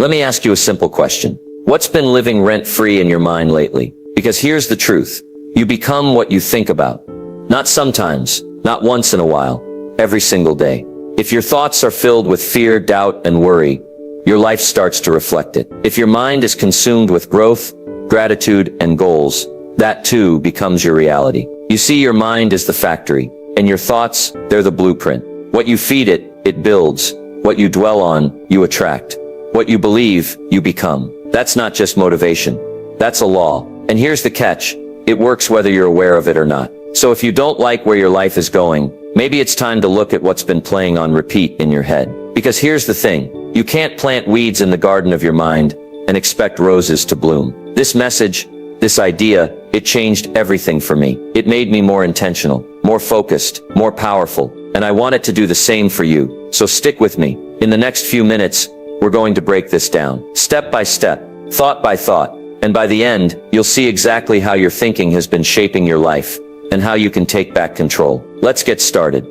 Let me ask you a simple question. What's been living rent-free in your mind lately? Because here's the truth. You become what you think about. Not sometimes, not once in a while, every single day. If your thoughts are filled with fear, doubt, and worry, your life starts to reflect it. If your mind is consumed with growth, gratitude, and goals, that too becomes your reality. You see, your mind is the factory, and your thoughts, they're the blueprint. What you feed it, it builds. What you dwell on, you attract. What you believe, you become. That's not just motivation. That's a law. And here's the catch. It works whether you're aware of it or not. So if you don't like where your life is going, maybe it's time to look at what's been playing on repeat in your head. Because here's the thing. You can't plant weeds in the garden of your mind and expect roses to bloom. This message, this idea, it changed everything for me. It made me more intentional, more focused, more powerful. And I want it to do the same for you. So stick with me. In the next few minutes, we're going to break this down, step by step, thought by thought. And by the end, you'll see exactly how your thinking has been shaping your life and how you can take back control. Let's get started.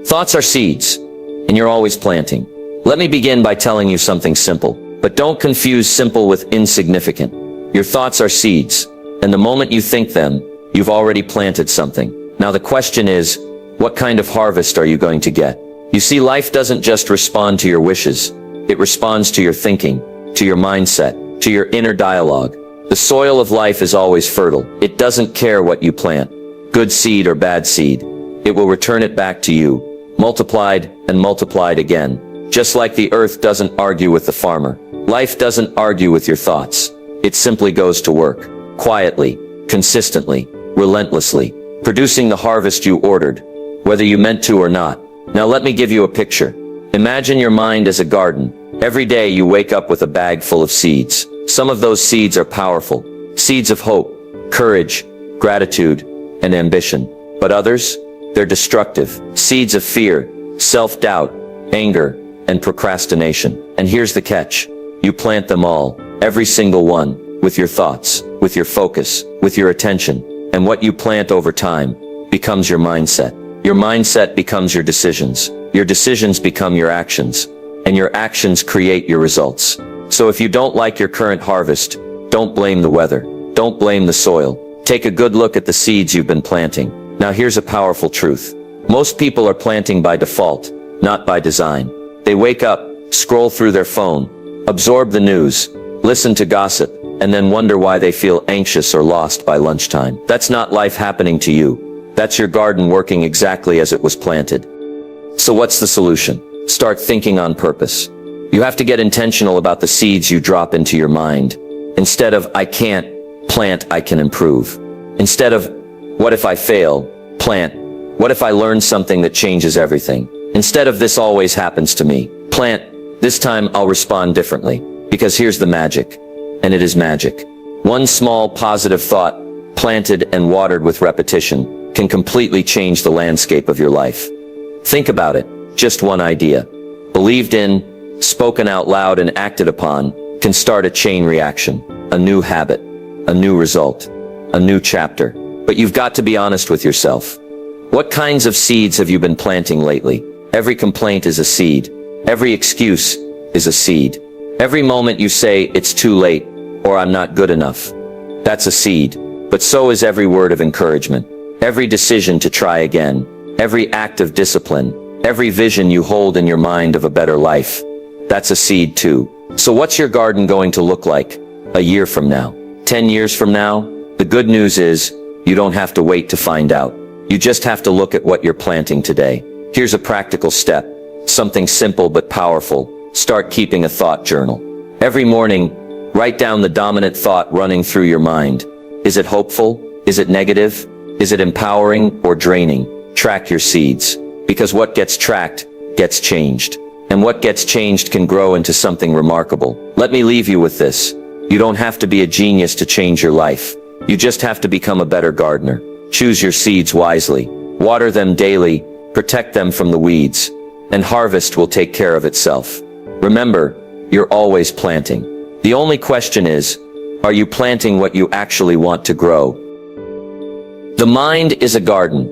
Thoughts are seeds, and you're always planting. Let me begin by telling you something simple, but don't confuse simple with insignificant. Your thoughts are seeds, and the moment you think them, you've already planted something. Now the question is, what kind of harvest are you going to get? You see, life doesn't just respond to your wishes. It responds to your thinking, to your mindset, to your inner dialogue. The soil of life is always fertile. It doesn't care what you plant, good seed or bad seed. It will return it back to you, multiplied and multiplied again. Just like the earth doesn't argue with the farmer, life doesn't argue with your thoughts. It simply goes to work, quietly, consistently, relentlessly, producing the harvest you ordered, whether you meant to or not. Now let me give you a picture. Imagine your mind as a garden. Every day you wake up with a bag full of seeds. Some of those seeds are powerful. Seeds of hope, courage, gratitude, and ambition. But others, they're destructive. Seeds of fear, self-doubt, anger, and procrastination. And here's the catch. You plant them all, every single one, with your thoughts, with your focus, with your attention. And what you plant over time becomes your mindset. Your mindset becomes your decisions. Your decisions become your actions. And your actions create your results. So if you don't like your current harvest, don't blame the weather. Don't blame the soil. Take a good look at the seeds you've been planting. Now here's a powerful truth. Most people are planting by default, not by design. They wake up, scroll through their phone, absorb the news, listen to gossip, and then wonder why they feel anxious or lost by lunchtime. That's not life happening to you. That's your garden working exactly as it was planted. So what's the solution? Start thinking on purpose. You have to get intentional about the seeds you drop into your mind. Instead of, I can't, plant, I can improve. Instead of, what if I fail, plant, what if I learn something that changes everything? Instead of, this always happens to me, plant, this time I'll respond differently. Because here's the magic, and it is magic. One small positive thought, planted and watered with repetition, can completely change the landscape of your life. Think about it. Just one idea, believed in, spoken out loud and acted upon, can start a chain reaction, a new habit, a new result, a new chapter. But you've got to be honest with yourself. What kinds of seeds have you been planting lately? Every complaint is a seed. Every excuse is a seed. Every moment you say, it's too late, or I'm not good enough. That's a seed. But so is every word of encouragement. Every decision to try again, every act of discipline, every vision you hold in your mind of a better life, that's a seed too. So what's your garden going to look like a year from now? 10 years from now? The good news is, you don't have to wait to find out. You just have to look at what you're planting today. Here's a practical step, something simple but powerful. Start keeping a thought journal. Every morning, write down the dominant thought running through your mind. Is it hopeful? Is it negative? Is it empowering or draining? Track your seeds. Because what gets tracked, gets changed. And what gets changed can grow into something remarkable. Let me leave you with this. You don't have to be a genius to change your life. You just have to become a better gardener. Choose your seeds wisely. Water them daily, protect them from the weeds, and harvest will take care of itself. Remember, you're always planting. The only question is, are you planting what you actually want to grow? The mind is a garden.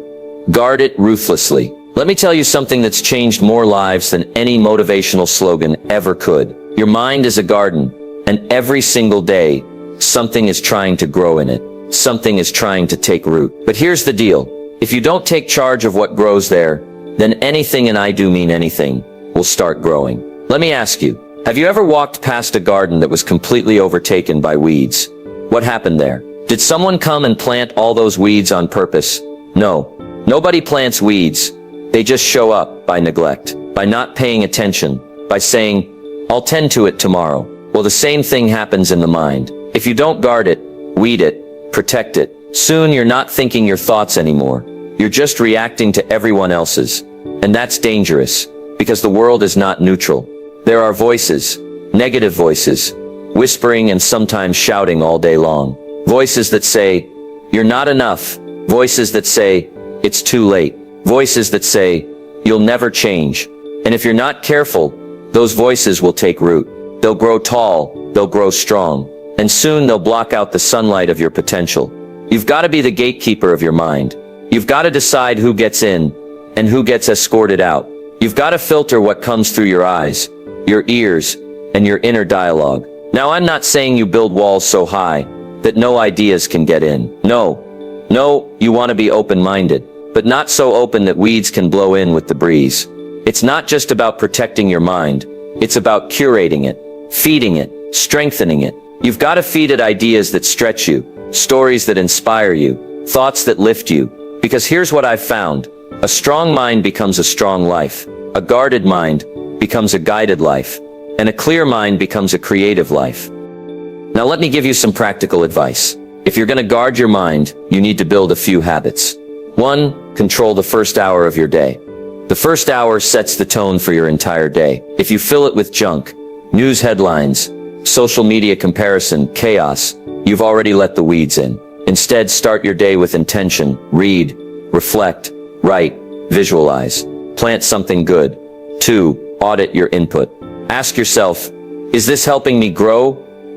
Guard it ruthlessly. Let me tell you something that's changed more lives than any motivational slogan ever could. Your mind is a garden, and every single day, something is trying to grow in it. Something is trying to take root. But here's the deal. If you don't take charge of what grows there, then anything, and I do mean anything, will start growing. Let me ask you, have you ever walked past a garden that was completely overtaken by weeds? What happened there? Did someone come and plant all those weeds on purpose? No. Nobody plants weeds. They just show up by neglect, by not paying attention, by saying, I'll tend to it tomorrow. Well, the same thing happens in the mind. If you don't guard it, weed it, protect it, soon you're not thinking your thoughts anymore. You're just reacting to everyone else's. And that's dangerous, because the world is not neutral. There are voices, negative voices, whispering and sometimes shouting all day long. Voices that say, you're not enough. Voices that say, it's too late. Voices that say, you'll never change. And if you're not careful, those voices will take root. They'll grow tall, they'll grow strong, and soon they'll block out the sunlight of your potential. You've got to be the gatekeeper of your mind. You've got to decide who gets in and who gets escorted out. You've got to filter what comes through your eyes, your ears, and your inner dialogue. Now, I'm not saying you build walls so high that no ideas can get in. No, you want to be open-minded, but not so open that weeds can blow in with the breeze. It's not just about protecting your mind. It's about curating it, feeding it, strengthening it. You've got to feed it ideas that stretch you, stories that inspire you, thoughts that lift you. Because here's what I've found. A strong mind becomes a strong life. A guarded mind becomes a guided life. And a clear mind becomes a creative life. Now let me give you some practical advice. If you're going to guard your mind, you need to build a few habits. 1. Control the first hour of your day. The first hour sets the tone for your entire day. If you fill it with junk, news headlines, social media comparison, chaos, you've already let the weeds in. Instead, start your day with intention. Read, reflect, write, visualize. Plant something good. 2. Audit your input. Ask yourself, is this helping me grow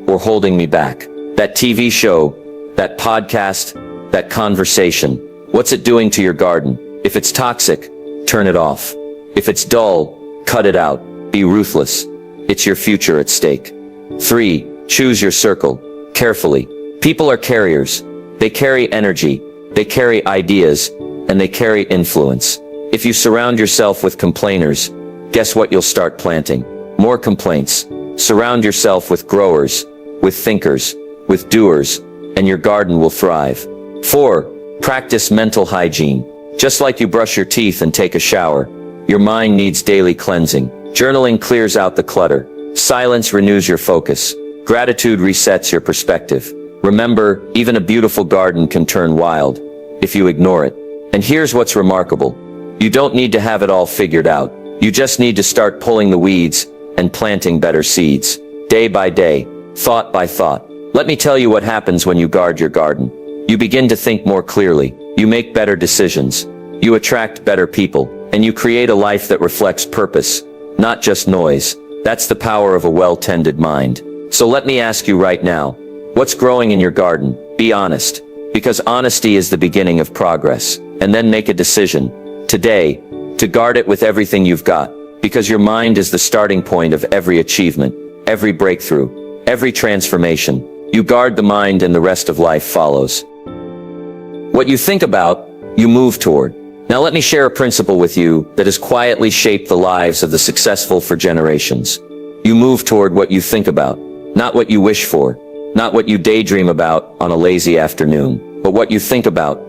or holding me back? That TV show, that podcast, that conversation, what's it doing to your garden? If it's toxic, turn it off. If it's dull, cut it out. Be ruthless. It's your future at stake. 3. Choose your circle carefully. People are carriers. They carry energy, they carry ideas, and they carry influence. If you surround yourself with complainers, guess what you'll start planting? More complaints. Surround yourself with growers, with thinkers, with doers, and your garden will thrive. 4. Practice mental hygiene. Just like you brush your teeth and take a shower, your mind needs daily cleansing. Journaling clears out the clutter. Silence renews your focus. Gratitude resets your perspective. Remember, even a beautiful garden can turn wild if you ignore it. And here's what's remarkable. You don't need to have it all figured out. You just need to start pulling the weeds and planting better seeds. Day by day, thought by thought. Let me tell you what happens when you guard your garden. You begin to think more clearly. You make better decisions. You attract better people. And you create a life that reflects purpose, not just noise. That's the power of a well-tended mind. So let me ask you right now, what's growing in your garden? Be honest. Because honesty is the beginning of progress. And then make a decision, today, to guard it with everything you've got. Because your mind is the starting point of every achievement, every breakthrough, every transformation. You guard the mind and the rest of life follows. What you think about, you move toward. Now let me share a principle with you that has quietly shaped the lives of the successful for generations. You move toward what you think about, not what you wish for, not what you daydream about on a lazy afternoon, but what you think about,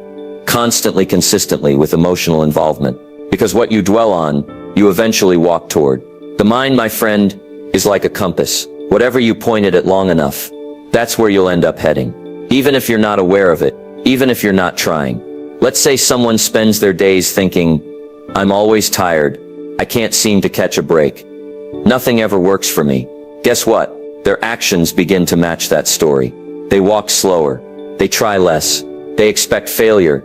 constantly, consistently, with emotional involvement. Because what you dwell on, you eventually walk toward. The mind, my friend, is like a compass. Whatever you point at it long enough, that's where you'll end up heading. Even if you're not aware of it, even if you're not trying. Let's say someone spends their days thinking, I'm always tired, I can't seem to catch a break. Nothing ever works for me. Guess what? Their actions begin to match that story. They walk slower, they try less, they expect failure,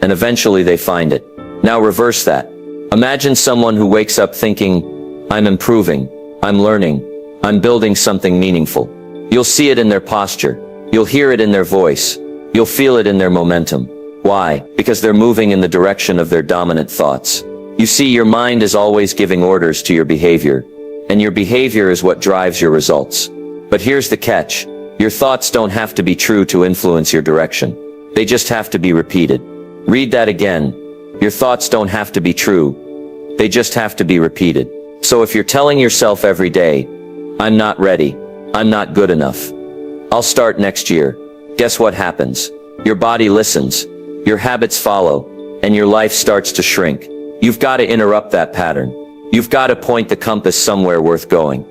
and eventually they find it. Now reverse that. Imagine someone who wakes up thinking, I'm improving, I'm learning, I'm building something meaningful. You'll see it in their posture, you'll hear it in their voice, you'll feel it in their momentum. Why? Because they're moving in the direction of their dominant thoughts. You see, your mind is always giving orders to your behavior, and your behavior is what drives your results. But here's the catch. Your thoughts don't have to be true to influence your direction. They just have to be repeated. Read that again. Your thoughts don't have to be true. They just have to be repeated. So if you're telling yourself every day, I'm not ready, I'm not good enough, I'll start next year, guess what happens? Your body listens, your habits follow, and your life starts to shrink. You've got to interrupt that pattern. You've got to point the compass somewhere worth going.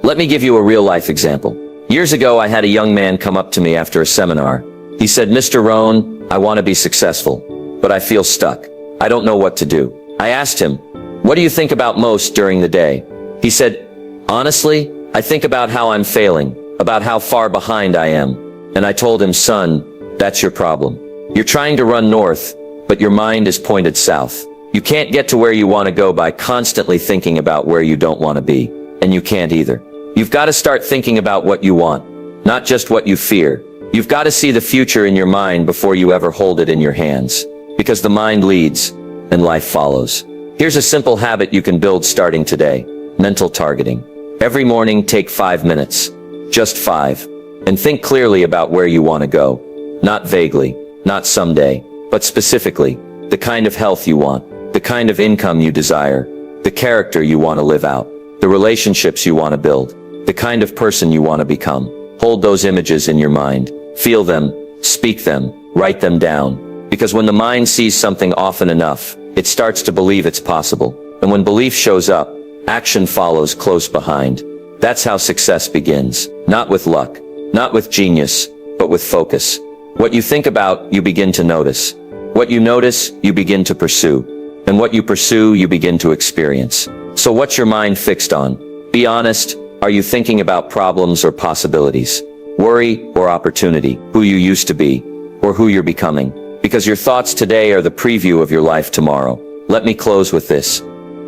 Let me give you a real-life example. Years ago, I had a young man come up to me after a seminar. He said, Mr. Rohn, I want to be successful, but I feel stuck. I don't know what to do. I asked him, what do you think about most during the day? He said, honestly, I think about how I'm failing, about how far behind I am. And I told him, son, that's your problem. You're trying to run north, but your mind is pointed south. You can't get to where you want to go by constantly thinking about where you don't want to be. And you can't either. You've got to start thinking about what you want, not just what you fear. You've got to see the future in your mind before you ever hold it in your hands. Because the mind leads, and life follows. Here's a simple habit you can build starting today. Mental targeting. Every morning, take 5 minutes. Just 5. And think clearly about where you want to go. Not vaguely, not someday, but specifically. The kind of health you want, the kind of income you desire, the character you want to live out, the relationships you want to build, the kind of person you want to become. Hold those images in your mind. Feel them, speak them, write them down. Because when the mind sees something often enough, it starts to believe it's possible. And when belief shows up, action follows close behind. That's how success begins. Not with luck, not with genius, but with focus. What you think about, you begin to notice. What you notice, you begin to pursue. And what you pursue, you begin to experience. So what's your mind fixed on? Be honest. Are you thinking about problems or possibilities? Worry or opportunity? Who you used to be, or who you're becoming? Because your thoughts today are the preview of your life tomorrow. Let me close with this.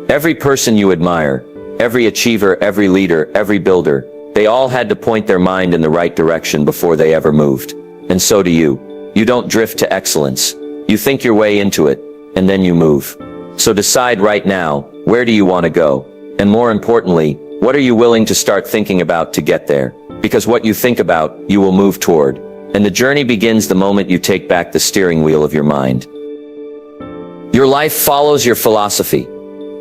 Every person you admire, every achiever, every leader, every builder, they all had to point their mind in the right direction before they ever moved. And so do you. You don't drift to excellence. You think your way into it, and then you move. So decide right now, where do you want to go? And more importantly, what are you willing to start thinking about to get there? Because what you think about, you will move toward. And the journey begins the moment you take back the steering wheel of your mind. Your life follows your philosophy.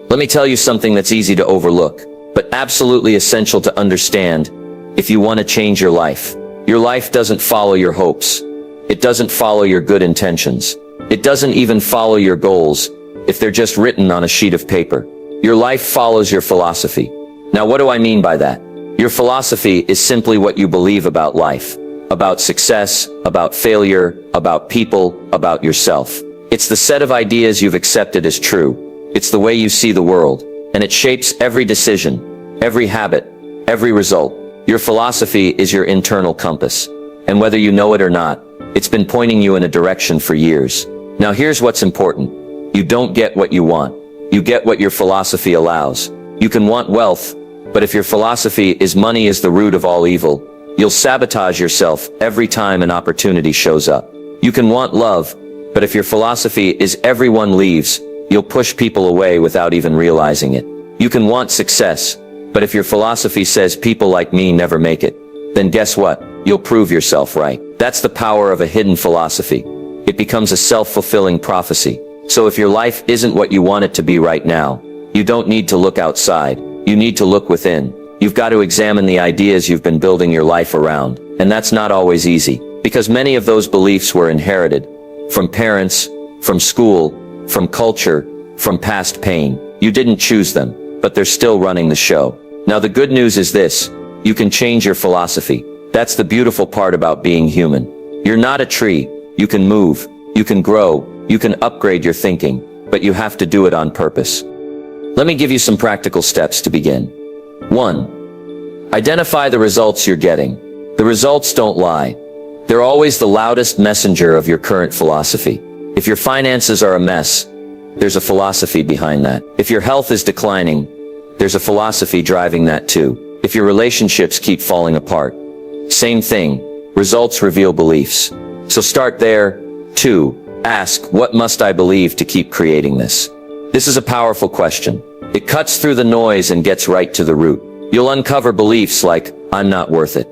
Let me tell you something that's easy to overlook, but absolutely essential to understand if you want to change your life. Your life doesn't follow your hopes. It doesn't follow your good intentions. It doesn't even follow your goals if they're just written on a sheet of paper. Your life follows your philosophy. Now, what do I mean by that? Your philosophy is simply what you believe about life, about success, about failure, about people, about yourself. It's the set of ideas you've accepted as true. It's the way you see the world, and it shapes every decision, every habit, every result. Your philosophy is your internal compass. And whether you know it or not, it's been pointing you in a direction for years. Now here's what's important. You don't get what you want. You get what your philosophy allows. You can want wealth, but if your philosophy is money is the root of all evil, you'll sabotage yourself every time an opportunity shows up. You can want love, but if your philosophy is everyone leaves, you'll push people away without even realizing it. You can want success, but if your philosophy says people like me never make it, then guess what? You'll prove yourself right. That's the power of a hidden philosophy. It becomes a self-fulfilling prophecy. So if your life isn't what you want it to be right now, you don't need to look outside. You need to look within. You've got to examine the ideas you've been building your life around. And that's not always easy, because many of those beliefs were inherited from parents, from school, from culture, from past pain. You didn't choose them, but they're still running the show. Now the good news is this: you can change your philosophy. That's the beautiful part about being human. You're not a tree. You can move, you can grow, you can upgrade your thinking, but you have to do it on purpose. Let me give you some practical steps to begin. 1. Identify the results you're getting. The results don't lie. They're always the loudest messenger of your current philosophy. If your finances are a mess, there's a philosophy behind that. If your health is declining, there's a philosophy driving that too. If your relationships keep falling apart, same thing. Results reveal beliefs. So start there. 2. Ask, what must I believe to keep creating this? This is a powerful question. It cuts through the noise and gets right to the root. You'll uncover beliefs like, I'm not worth it.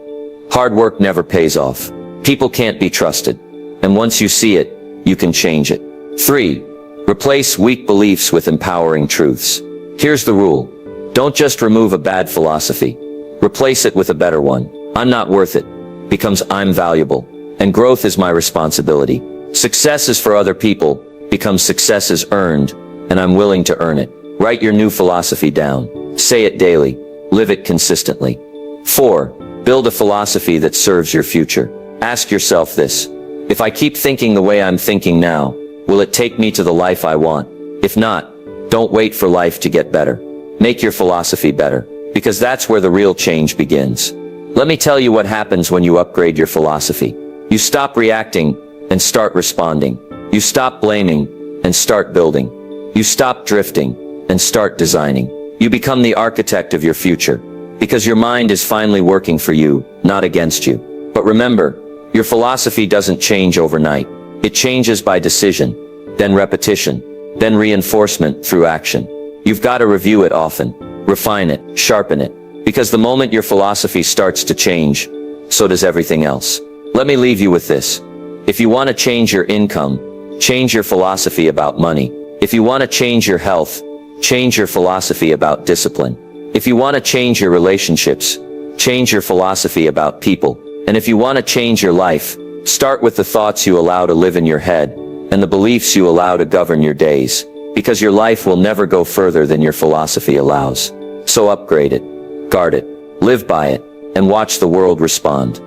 Hard work never pays off. People can't be trusted. And once you see it, you can change it. 3. Replace weak beliefs with empowering truths. Here's the rule. Don't just remove a bad philosophy. Replace it with a better one. I'm not worth it becomes I'm valuable. And growth is my responsibility. Success is for other people becomes success is earned, and I'm willing to earn it. Write your new philosophy down. Say it daily. Live it consistently. 4. Build a philosophy that serves your future. Ask yourself this. If I keep thinking the way I'm thinking now, will it take me to the life I want? If not, don't wait for life to get better. Make your philosophy better, because that's where the real change begins. Let me tell you what happens when you upgrade your philosophy. You stop reacting and start responding. You stop blaming and start building. You stop drifting and start designing. You become the architect of your future, because your mind is finally working for you, not against you. But remember, your philosophy doesn't change overnight. It changes by decision, then repetition, then reinforcement through action. You've got to review it often, refine it, sharpen it, because the moment your philosophy starts to change, so does everything else. Let me leave you with this. If you want to change your income, change your philosophy about money. If you want to change your health, change your philosophy about discipline. If you want to change your relationships, change your philosophy about people. And if you want to change your life, start with the thoughts you allow to live in your head and the beliefs you allow to govern your days, because your life will never go further than your philosophy allows. So upgrade it, guard it, live by it, and watch the world respond.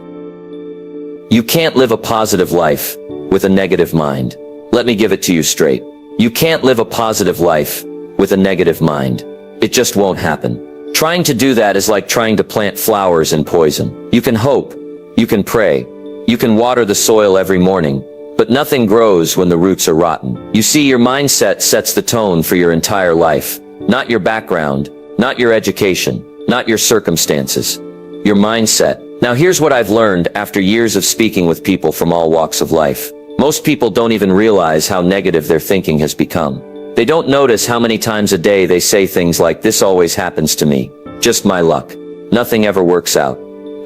You can't live a positive life with a negative mind. Let me give it to you straight. You can't live a positive life with a negative mind. It just won't happen. Trying to do that is like trying to plant flowers in poison. You can hope, you can pray, you can water the soil every morning, but nothing grows when the roots are rotten. You see, your mindset sets the tone for your entire life. Not your background, not your education, not your circumstances. Your mindset. Now here's what I've learned after years of speaking with people from all walks of life. Most people don't even realize how negative their thinking has become. They don't notice how many times a day they say things like, this always happens to me. Just my luck. Nothing ever works out.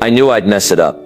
I knew I'd mess it up.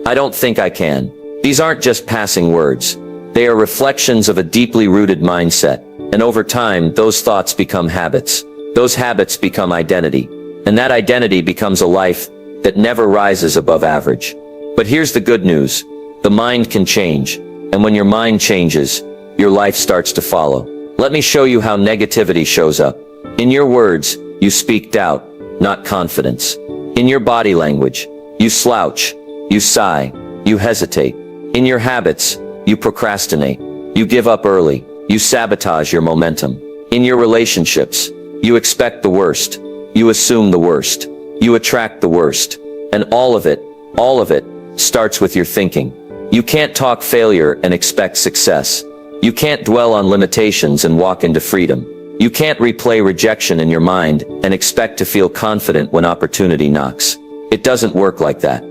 I don't think I can. These aren't just passing words. They are reflections of a deeply rooted mindset. And over time, those thoughts become habits. Those habits become identity. And that identity becomes a life that never rises above average. But here's the good news. The mind can change. And when your mind changes, your life starts to follow. Let me show you how negativity shows up. In your words, you speak doubt, not confidence. In your body language, you slouch, you sigh, you hesitate. In your habits, you procrastinate, you give up early, you sabotage your momentum. In your relationships, you expect the worst, you assume the worst, you attract the worst. And all of it, starts with your thinking. You can't talk failure and expect success. You can't dwell on limitations and walk into freedom. You can't replay rejection in your mind and expect to feel confident when opportunity knocks. It doesn't work like that.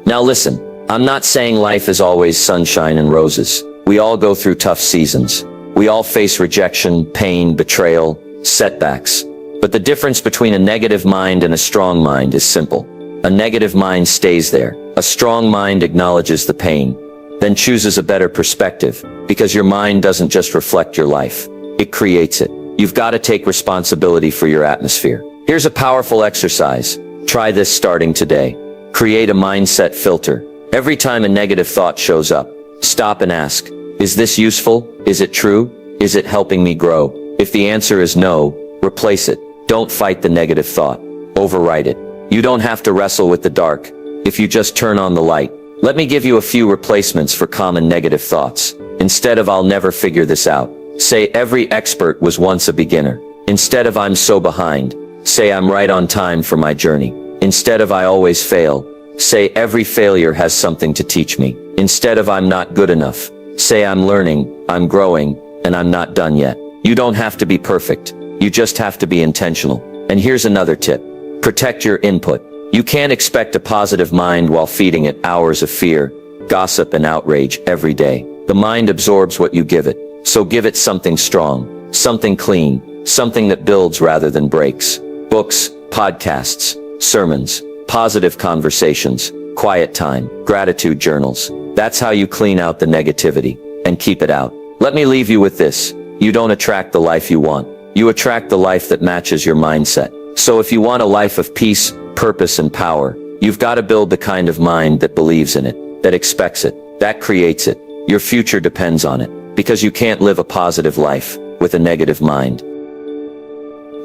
Now listen, I'm not saying life is always sunshine and roses. We all go through tough seasons. We all face rejection, pain, betrayal, setbacks. But the difference between a negative mind and a strong mind is simple. A negative mind stays there. A strong mind acknowledges the pain, then chooses a better perspective, because your mind doesn't just reflect your life. It creates it. You've got to take responsibility for your atmosphere. Here's a powerful exercise. Try this starting today. Create a mindset filter. Every time a negative thought shows up, stop and ask, is this useful? Is it true? Is it helping me grow? If the answer is no, replace it. Don't fight the negative thought. Override it. You don't have to wrestle with the dark if you just turn on the light. Let me give you a few replacements for common negative thoughts. Instead of I'll never figure this out, say every expert was once a beginner. Instead of I'm so behind, say I'm right on time for my journey. Instead of I always fail, say every failure has something to teach me. Instead of I'm not good enough, say I'm learning, I'm growing, and I'm not done yet. You don't have to be perfect. You just have to be intentional. And here's another tip. Protect your input. You can't expect a positive mind while feeding it hours of fear, gossip, and outrage every day. The mind absorbs what you give it. So give it something strong, something clean, something that builds rather than breaks. Books, podcasts, sermons, positive conversations, quiet time, gratitude journals. That's how you clean out the negativity and keep it out. Let me leave you with this. You don't attract the life you want. You attract the life that matches your mindset. So if you want a life of peace, purpose, and power, you've got to build the kind of mind that believes in it, that expects it, that creates it. Your future depends on it, because you can't live a positive life with a negative mind.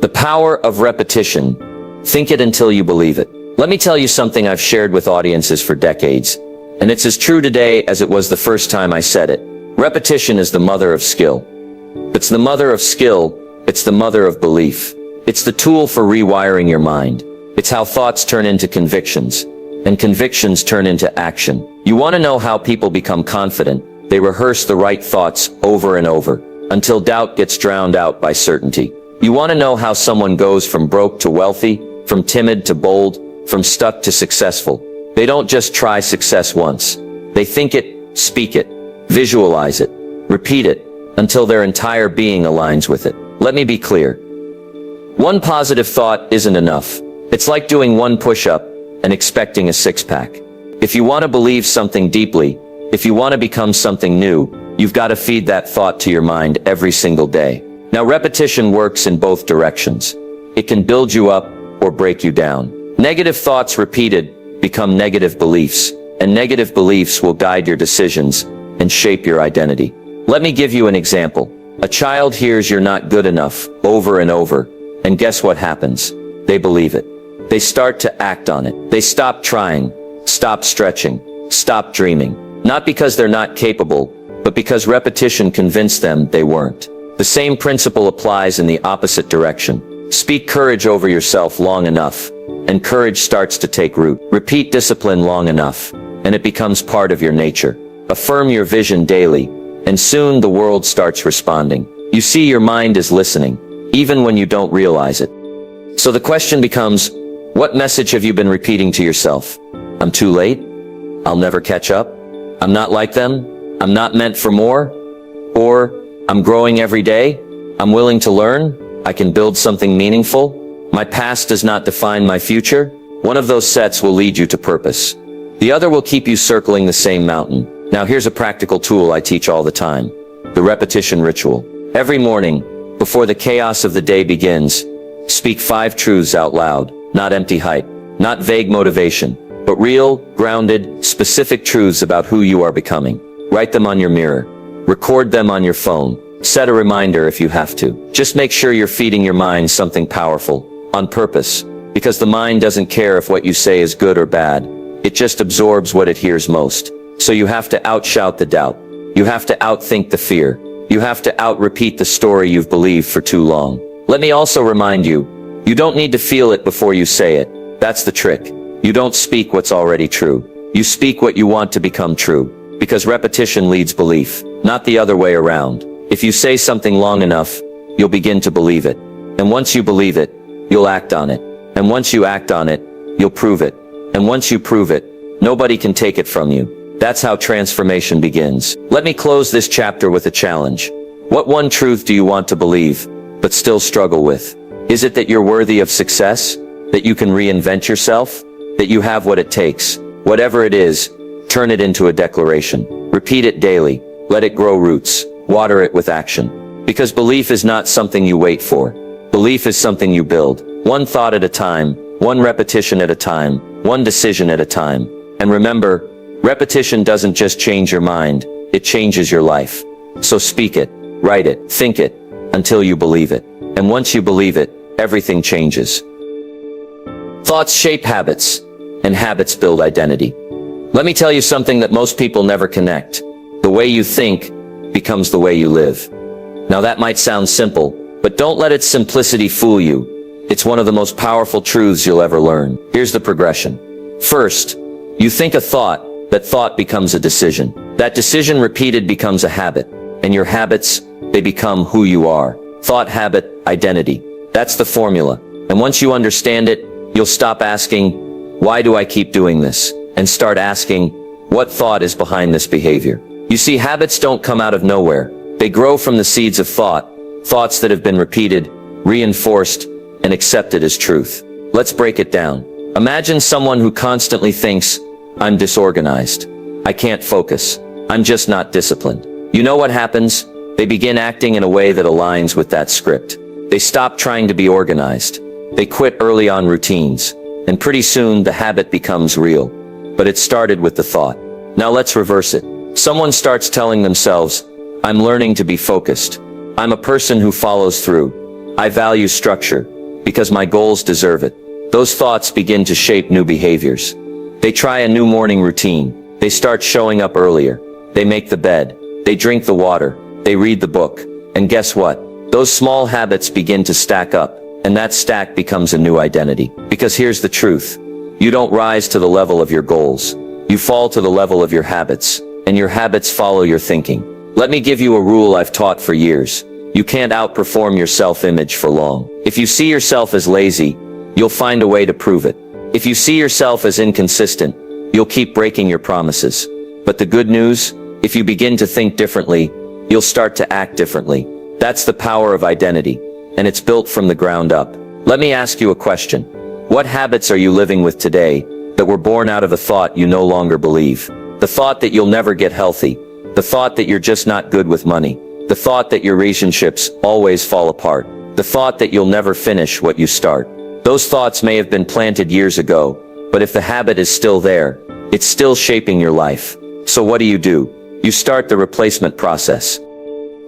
The power of repetition. Think it until you believe it. Let me tell you something I've shared with audiences for decades, and it's as true today as it was the first time I said it. Repetition is the mother of skill. It's the mother of skill. It's the mother of belief. It's the tool for rewiring your mind. It's how thoughts turn into convictions, and convictions turn into action. You want to know how people become confident? They rehearse the right thoughts over and over, until doubt gets drowned out by certainty. You want to know how someone goes from broke to wealthy, from timid to bold, from stuck to successful? They don't just try success once. They think it, speak it, visualize it, repeat it, until their entire being aligns with it. Let me be clear. One positive thought isn't enough. It's like doing one push-up and expecting a six-pack. If you want to believe something deeply, if you want to become something new, you've got to feed that thought to your mind every single day. Now, repetition works in both directions. It can build you up or break you down. Negative thoughts repeated become negative beliefs, and negative beliefs will guide your decisions and shape your identity. Let me give you an example. A child hears you're not good enough over and over, and guess what happens? They believe it. They start to act on it. They stop trying, stop stretching, stop dreaming. Not because they're not capable, but because repetition convinced them they weren't. The same principle applies in the opposite direction. Speak courage over yourself long enough, and courage starts to take root. Repeat discipline long enough, and it becomes part of your nature. Affirm your vision daily, and soon the world starts responding. You see, your mind is listening, even when you don't realize it. So the question becomes, what message have you been repeating to yourself? I'm too late? I'll never catch up? I'm not like them? I'm not meant for more? Or, I'm growing every day? I'm willing to learn? I can build something meaningful? My past does not define my future? One of those sets will lead you to purpose. The other will keep you circling the same mountain. Now here's a practical tool I teach all the time. The repetition ritual. Every morning, before the chaos of the day begins, speak 5 truths out loud. Not empty hype, not vague motivation, but real, grounded, specific truths about who you are becoming. Write them on your mirror. Record them on your phone. Set a reminder if you have to. Just make sure you're feeding your mind something powerful, on purpose, because the mind doesn't care if what you say is good or bad. It just absorbs what it hears most. So you have to outshout the doubt. You have to outthink the fear. You have to out-repeat the story you've believed for too long. Let me also remind you, you don't need to feel it before you say it. That's the trick. You don't speak what's already true. You speak what you want to become true. Because repetition leads belief, not the other way around. If you say something long enough, you'll begin to believe it. And once you believe it, you'll act on it. And once you act on it, you'll prove it. And once you prove it, nobody can take it from you. That's how transformation begins. Let me close this chapter with a challenge. What one truth do you want to believe, but still struggle with? Is it that you're worthy of success? That you can reinvent yourself? That you have what it takes? Whatever it is, turn it into a declaration. Repeat it daily. Let it grow roots. Water it with action. Because belief is not something you wait for. Belief is something you build. One thought at a time, one repetition at a time, one decision at a time. And remember, repetition doesn't just change your mind, it changes your life. So speak it, write it, think it, until you believe it. And once you believe it, everything changes. Thoughts shape habits, and habits build identity. Let me tell you something that most people never connect. The way you think becomes the way you live. Now that might sound simple, but don't let its simplicity fool you. It's one of the most powerful truths you'll ever learn. Here's the progression. First, you think a thought. That thought becomes a decision. That decision repeated becomes a habit. And your habits, they become who you are. Thought, habit, identity. That's the formula. And once you understand it, you'll stop asking, why do I keep doing this? And start asking, what thought is behind this behavior? You see, habits don't come out of nowhere. They grow from the seeds of thought, thoughts that have been repeated, reinforced, and accepted as truth. Let's break it down. Imagine someone who constantly thinks, I'm disorganized. I can't focus. I'm just not disciplined. You know what happens? They begin acting in a way that aligns with that script. They stop trying to be organized. They quit early on routines. And pretty soon the habit becomes real. But it started with the thought. Now let's reverse it. Someone starts telling themselves, I'm learning to be focused. I'm a person who follows through. I value structure because my goals deserve it. Those thoughts begin to shape new behaviors. They try a new morning routine. They start showing up earlier. They make the bed. They drink the water. They read the book. And guess what? Those small habits begin to stack up. And that stack becomes a new identity. Because here's the truth. You don't rise to the level of your goals. You fall to the level of your habits. And your habits follow your thinking. Let me give you a rule I've taught for years. You can't outperform your self-image for long. If you see yourself as lazy, you'll find a way to prove it. If you see yourself as inconsistent, you'll keep breaking your promises. But the good news, if you begin to think differently, you'll start to act differently. That's the power of identity, and it's built from the ground up. Let me ask you a question. What habits are you living with today that were born out of a thought you no longer believe? The thought that you'll never get healthy. The thought that you're just not good with money. The thought that your relationships always fall apart. The thought that you'll never finish what you start. Those thoughts may have been planted years ago, but if the habit is still there, it's still shaping your life. So what do? You start the replacement process.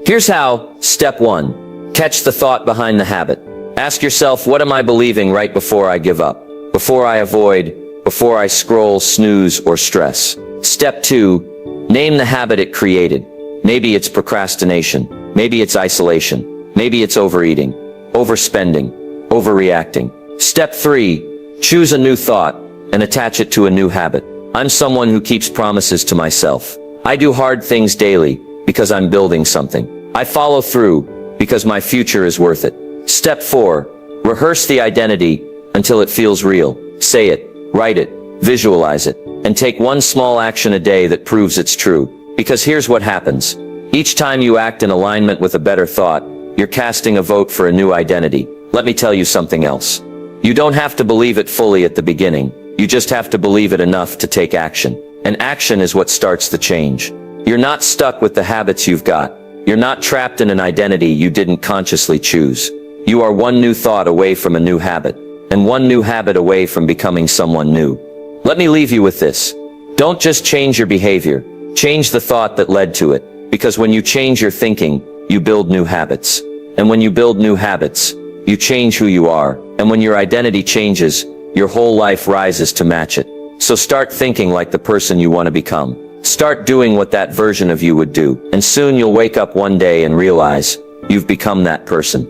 Here's how. Step 1. Catch the thought behind the habit. Ask yourself, what am I believing right before I give up? Before I avoid? Before I scroll, snooze, or stress? Step 2. Name the habit it created. Maybe it's procrastination. Maybe it's isolation. Maybe it's overeating, overspending, overreacting. Step 3. Choose a new thought and attach it to a new habit. I'm someone who keeps promises to myself. I do hard things daily because I'm building something. I follow through because my future is worth it. Step 4. Rehearse the identity until it feels real. Say it, write it, visualize it, and take one small action a day that proves it's true. Because here's what happens. Each time you act in alignment with a better thought, you're casting a vote for a new identity. Let me tell you something else. You don't have to believe it fully at the beginning. You just have to believe it enough to take action. And action is what starts the change. You're not stuck with the habits you've got. You're not trapped in an identity you didn't consciously choose. You are one new thought away from a new habit, and one new habit away from becoming someone new. Let me leave you with this. Don't just change your behavior. Change the thought that led to it. Because when you change your thinking, you build new habits. And when you build new habits, you change who you are. And when your identity changes, your whole life rises to match it. So start thinking like the person you want to become. Start doing what that version of you would do. And soon you'll wake up one day and realize you've become that person.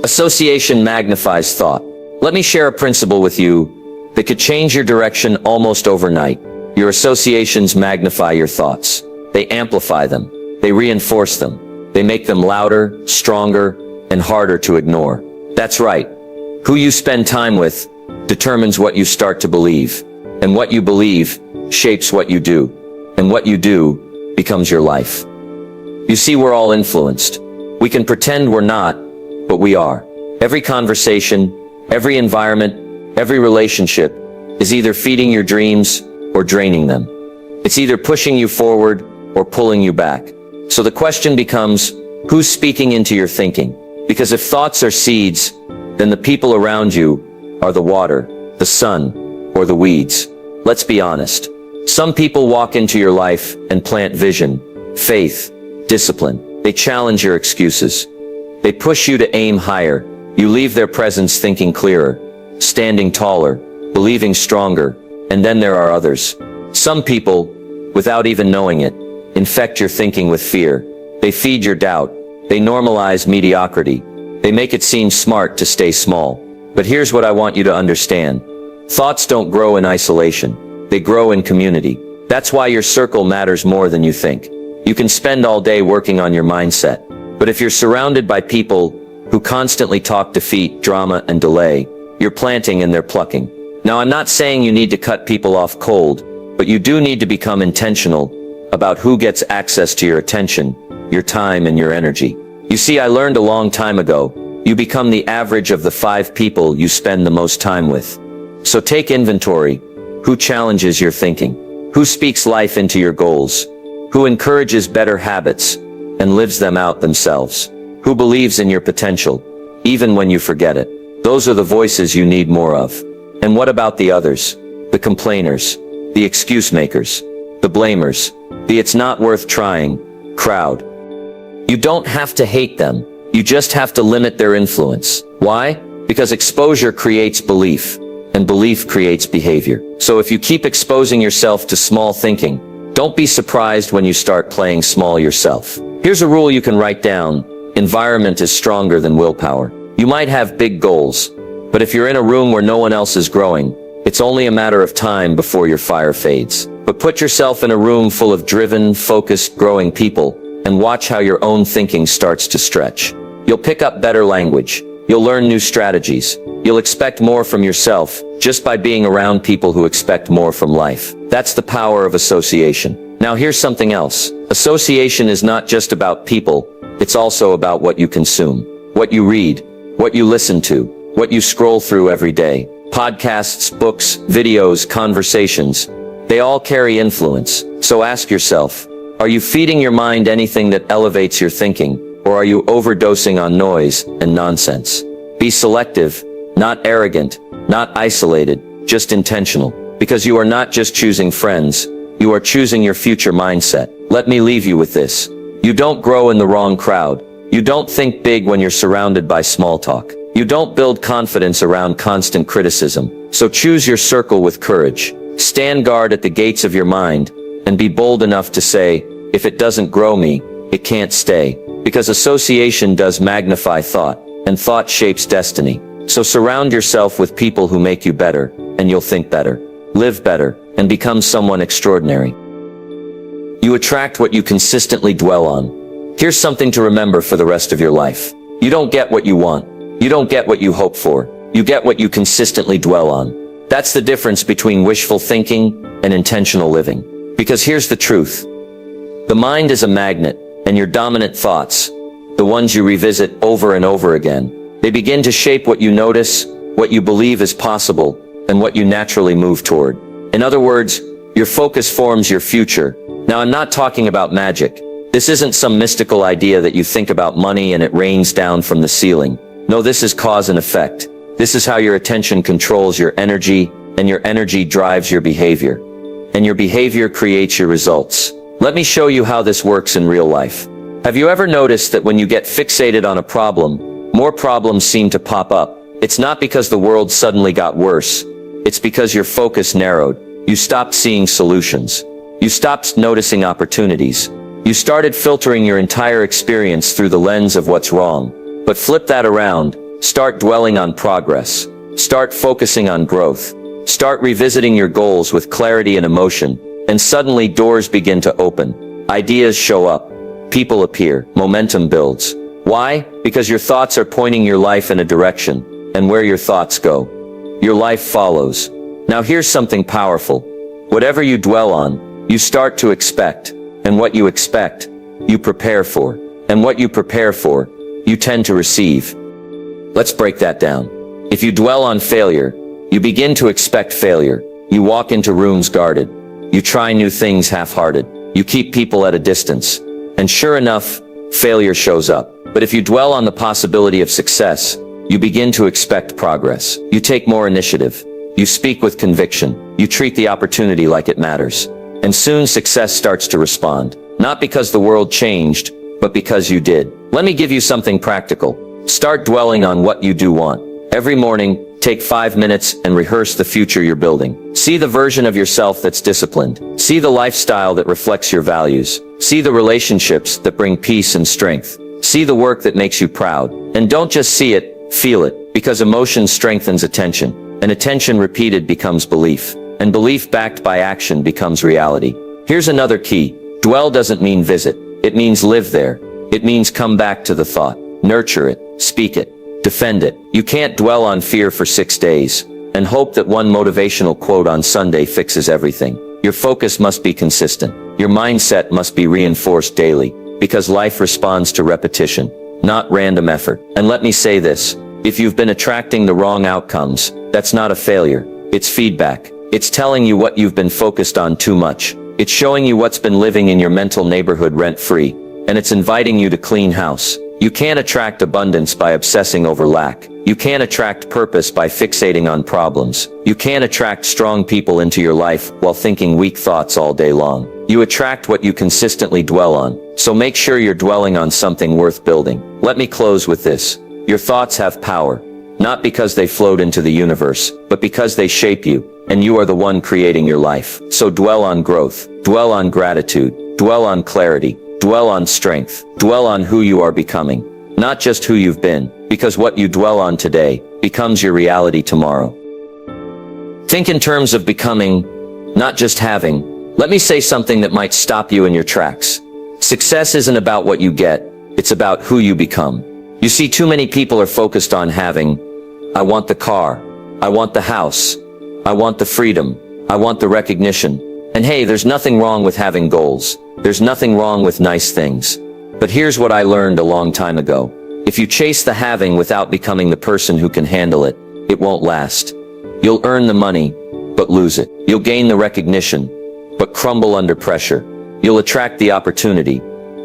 Association magnifies thought. Let me share a principle with you that could change your direction almost overnight. Your associations magnify your thoughts. They amplify them. They reinforce them. They make them louder, stronger, and harder to ignore. That's right. Who you spend time with determines what you start to believe. And what you believe shapes what you do. And what you do becomes your life. You see, we're all influenced. We can pretend we're not, but we are. Every conversation, every environment, every relationship is either feeding your dreams or draining them. It's either pushing you forward or pulling you back. So the question becomes, who's speaking into your thinking? Because if thoughts are seeds, then the people around you are the water, the sun, or the weeds. Let's be honest. Some people walk into your life and plant vision, faith, discipline. They challenge your excuses. They push you to aim higher. You leave their presence thinking clearer, standing taller, believing stronger. And then there are others. Some people, without even knowing it, infect your thinking with fear. They feed your doubt. They normalize mediocrity. They make it seem smart to stay small. But here's what I want you to understand. Thoughts don't grow in isolation. They grow in community. That's why your circle matters more than you think. You can spend all day working on your mindset. But if you're surrounded by people who constantly talk defeat, drama, and delay, you're planting and they're plucking. Now, I'm not saying you need to cut people off cold, but you do need to become intentional about who gets access to your attention, your time, and your energy. You see, I learned a long time ago, you become the average of the 5 people you spend the most time with. So take inventory. Who challenges your thinking? Who speaks life into your goals? Who encourages better habits and lives them out themselves? Who believes in your potential, even when you forget it? Those are the voices you need more of. And what about the others? The complainers, the excuse makers, the blamers, the it's not worth trying crowd. You don't have to hate them. You just have to limit their influence. Why? Because exposure creates belief, and belief creates behavior. So if you keep exposing yourself to small thinking, don't be surprised when you start playing small yourself. Here's a rule you can write down. Environment is stronger than willpower. You might have big goals, but if you're in a room where no one else is growing, it's only a matter of time before your fire fades. But put yourself in a room full of driven, focused, growing people, and watch how your own thinking starts to stretch. You'll pick up better language. You'll learn new strategies. You'll expect more from yourself just by being around people who expect more from life. That's the power of association. Now here's something else. Association is not just about people. It's also about what you consume, what you read, what you listen to, what you scroll through every day. Podcasts, books, videos, conversations. They all carry influence. So ask yourself, are you feeding your mind anything that elevates your thinking? Or are you overdosing on noise and nonsense? Be selective, not arrogant, not isolated, just intentional. Because you are not just choosing friends, you are choosing your future mindset. Let me leave you with this. You don't grow in the wrong crowd. You don't think big when you're surrounded by small talk. You don't build confidence around constant criticism. So choose your circle with courage. Stand guard at the gates of your mind, and be bold enough to say, if it doesn't grow me, it can't stay. Because association does magnify thought, and thought shapes destiny. So surround yourself with people who make you better, and you'll think better, live better, and become someone extraordinary. You attract what you consistently dwell on. Here's something to remember for the rest of your life. You don't get what you want. You don't get what you hope for. You get what you consistently dwell on. That's the difference between wishful thinking and intentional living. Because here's the truth. The mind is a magnet, and your dominant thoughts, the ones you revisit over and over again, they begin to shape what you notice, what you believe is possible, and what you naturally move toward. In other words, your focus forms your future. Now, I'm not talking about magic. This isn't some mystical idea that you think about money and it rains down from the ceiling. No, this is cause and effect. This is how your attention controls your energy, and your energy drives your behavior. And your behavior creates your results. Let me show you how this works in real life. Have you ever noticed that when you get fixated on a problem, more problems seem to pop up? It's not because the world suddenly got worse. It's because your focus narrowed. You stopped seeing solutions. You stopped noticing opportunities. You started filtering your entire experience through the lens of what's wrong. But flip that around. Start dwelling on progress. Start focusing on growth. Start revisiting your goals with clarity and emotion. And suddenly doors begin to open. Ideas show up. People appear. Momentum builds. Why? Because your thoughts are pointing your life in a direction. And where your thoughts go, your life follows. Now here's something powerful. Whatever you dwell on, you start to expect. And what you expect, you prepare for. And what you prepare for, you tend to receive. Let's break that down. If you dwell on failure, you begin to expect failure. You walk into rooms guarded. You try new things half-hearted. You keep people at a distance. And sure enough, failure shows up. But if you dwell on the possibility of success, you begin to expect progress. You take more initiative. You speak with conviction. You treat the opportunity like it matters. And soon success starts to respond. Not because the world changed, but because you did. Let me give you something practical. Start dwelling on what you do want. Every morning, take 5 minutes and rehearse the future you're building. See the version of yourself that's disciplined. See the lifestyle that reflects your values. See the relationships that bring peace and strength. See the work that makes you proud. And don't just see it, feel it. Because emotion strengthens attention. And attention repeated becomes belief. And belief backed by action becomes reality. Here's another key. Dwell doesn't mean visit. It means live there. It means come back to the thought. Nurture it. Speak it. Defend it. You can't dwell on fear for 6 days and hope that one motivational quote on Sunday fixes everything. Your focus must be consistent. Your mindset must be reinforced daily, because life responds to repetition, not random effort. And let me say this, if you've been attracting the wrong outcomes, that's not a failure. It's feedback. It's telling you what you've been focused on too much. It's showing you what's been living in your mental neighborhood rent-free. And it's inviting you to clean house. You can't attract abundance by obsessing over lack. You can't attract purpose by fixating on problems. You can't attract strong people into your life while thinking weak thoughts all day long. You attract what you consistently dwell on. So make sure you're dwelling on something worth building. Let me close with this. Your thoughts have power, not because they float into the universe, but because they shape you, and you are the one creating your life. So dwell on growth, dwell on gratitude, dwell on clarity, dwell on strength, dwell on who you are becoming, not just who you've been, because what you dwell on today becomes your reality tomorrow. Think in terms of becoming, not just having. Let me say something that might stop you in your tracks. Success isn't about what you get, it's about who you become. You see, too many people are focused on having. I want the car, I want the house, I want the freedom, I want the recognition. And hey, there's nothing wrong with having goals. There's nothing wrong with nice things. But here's what I learned a long time ago. If you chase the having without becoming the person who can handle it, it won't last. You'll earn the money, but lose it. You'll gain the recognition, but crumble under pressure. You'll attract the opportunity,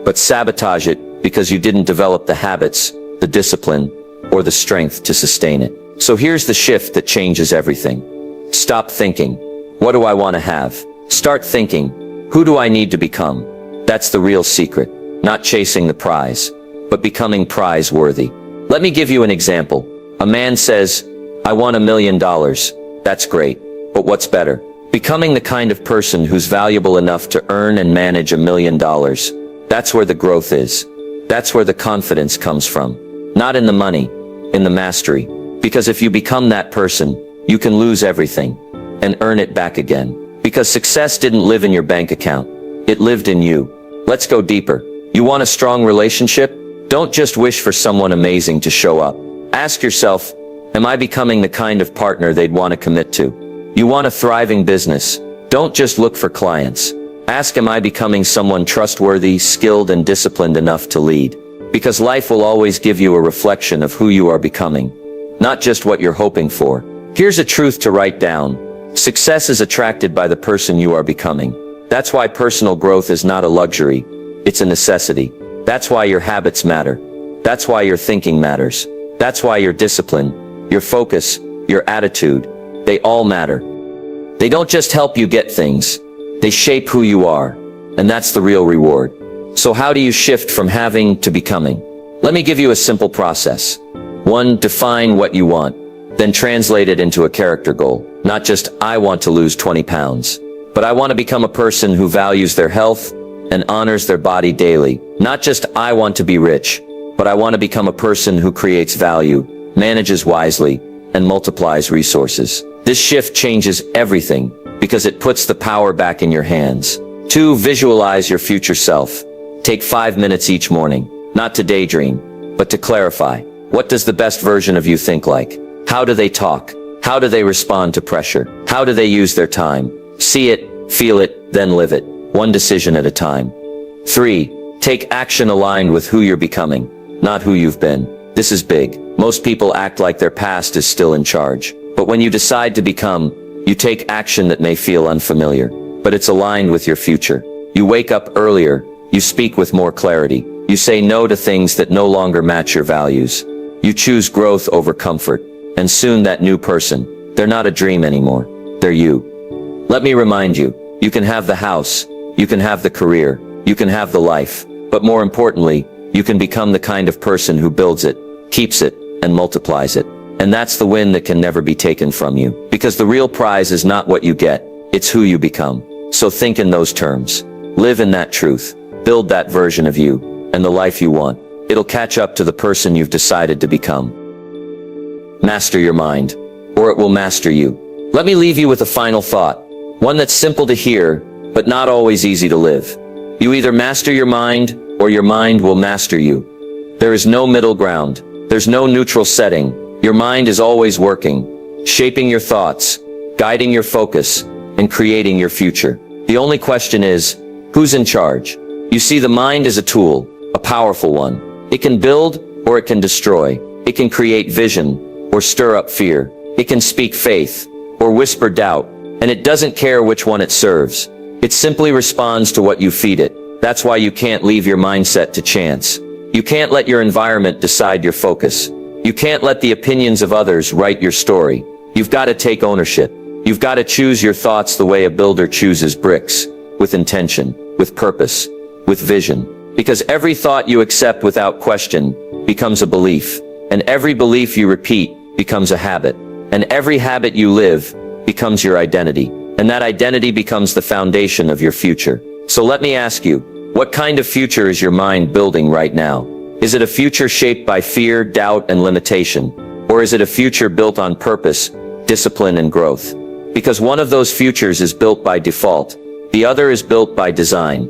but sabotage it because you didn't develop the habits, the discipline, or the strength to sustain it. So here's the shift that changes everything. Stop thinking, what do I want to have? Start thinking, who do I need to become? That's the real secret. Not chasing the prize, but becoming prize-worthy. Let me give you an example. A man says, I want $1 million. That's great. But what's better? Becoming the kind of person who's valuable enough to earn and manage $1 million. That's where the growth is. That's where the confidence comes from. Not in the money, in the mastery. Because if you become that person, you can lose everything and earn it back again. Because success didn't live in your bank account. It lived in you. Let's go deeper. You want a strong relationship? Don't just wish for someone amazing to show up. Ask yourself, am I becoming the kind of partner they'd want to commit to? You want a thriving business? Don't just look for clients. Ask, am I becoming someone trustworthy, skilled, and disciplined enough to lead? Because life will always give you a reflection of who you are becoming, not just what you're hoping for. Here's a truth to write down. Success is attracted by the person you are becoming. That's why personal growth is not a luxury. It's a necessity. That's why your habits matter. That's why your thinking matters. That's why your discipline, your focus, your attitude, they all matter. They don't just help you get things. They shape who you are. And that's the real reward. So how do you shift from having to becoming? Let me give you a simple process. 1. Define what you want. Then translate it into a character goal. Not just, I want to lose 20 pounds. But I want to become a person who values their health and honors their body daily. Not just, I want to be rich. But I want to become a person who creates value, manages wisely, and multiplies resources. This shift changes everything because it puts the power back in your hands. 2. Visualize your future self. Take 5 minutes each morning, not to daydream, but to clarify. What does the best version of you think like? How do they talk? How do they respond to pressure? How do they use their time? See it, feel it, then live it. One decision at a time. 3. Take action aligned with who you're becoming, not who you've been. This is big. Most people act like their past is still in charge. But when you decide to become, you take action that may feel unfamiliar, but it's aligned with your future. You wake up earlier. You speak with more clarity. You say no to things that no longer match your values. You choose growth over comfort. And soon that new person, they're not a dream anymore. They're you. Let me remind you, you can have the house, you can have the career, you can have the life, but more importantly, you can become the kind of person who builds it, keeps it, and multiplies it. And that's the win that can never be taken from you. Because the real prize is not what you get, it's who you become. So think in those terms. Live in that truth. Build that version of you, and the life you want. It'll catch up to the person you've decided to become. Master your mind, or it will master you. Let me leave you with a final thought. One that's simple to hear, but not always easy to live. You either master your mind, or your mind will master you. There is no middle ground. There's no neutral setting. Your mind is always working, shaping your thoughts, guiding your focus, and creating your future. The only question is, who's in charge? You see, the mind is a tool, a powerful one. It can build or it can destroy. It can create vision, or stir up fear. It can speak faith, or whisper doubt, and it doesn't care which one it serves. It simply responds to what you feed it. That's why you can't leave your mindset to chance. You can't let your environment decide your focus. You can't let the opinions of others write your story. You've got to take ownership. You've got to choose your thoughts the way a builder chooses bricks, with intention, with purpose, with vision. Because every thought you accept without question becomes a belief, and every belief you repeat becomes a habit, and every habit you live becomes your identity, and that identity becomes the foundation of your future. So let me ask you, what kind of future is your mind building right now? Is it a future shaped by fear, doubt, and limitation? Or is it a future built on purpose, discipline, and growth? Because one of those futures is built by default, the other is built by design.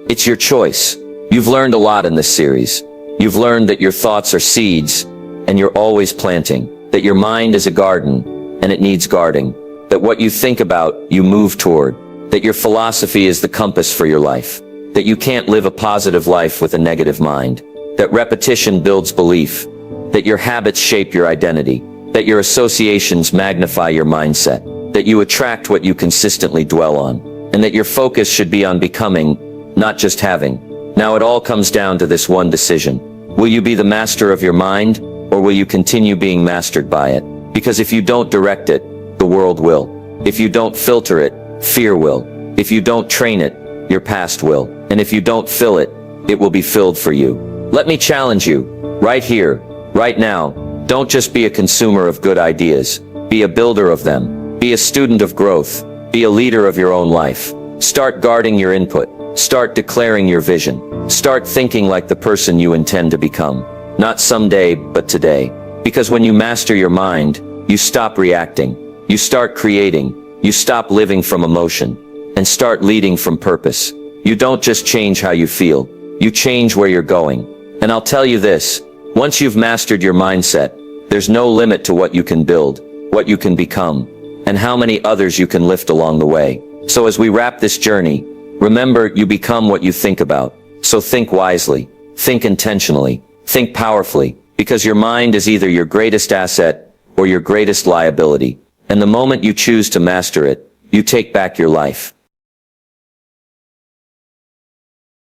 It's your choice. You've learned a lot in this series. You've learned that your thoughts are seeds, and you're always planting, that your mind is a garden, and it needs guarding, that what you think about, you move toward, that your philosophy is the compass for your life, that you can't live a positive life with a negative mind, that repetition builds belief, that your habits shape your identity, that your associations magnify your mindset, that you attract what you consistently dwell on, and that your focus should be on becoming, not just having. Now it all comes down to this one decision. Will you be the master of your mind, or will you continue being mastered by it? Because if you don't direct it, the world will. If you don't filter it, fear will. If you don't train it, your past will. And if you don't fill it, it will be filled for you. Let me challenge you, right here, right now, don't just be a consumer of good ideas. Be a builder of them. Be a student of growth. Be a leader of your own life. Start guarding your input. Start declaring your vision. Start thinking like the person you intend to become. Not someday, but today. Because when you master your mind, you stop reacting. You start creating. You stop living from emotion. And start leading from purpose. You don't just change how you feel. You change where you're going. And I'll tell you this, once you've mastered your mindset, there's no limit to what you can build, what you can become, and how many others you can lift along the way. So as we wrap this journey, remember, you become what you think about. So think wisely, think intentionally, think powerfully, because your mind is either your greatest asset or your greatest liability. And the moment you choose to master it, you take back your life.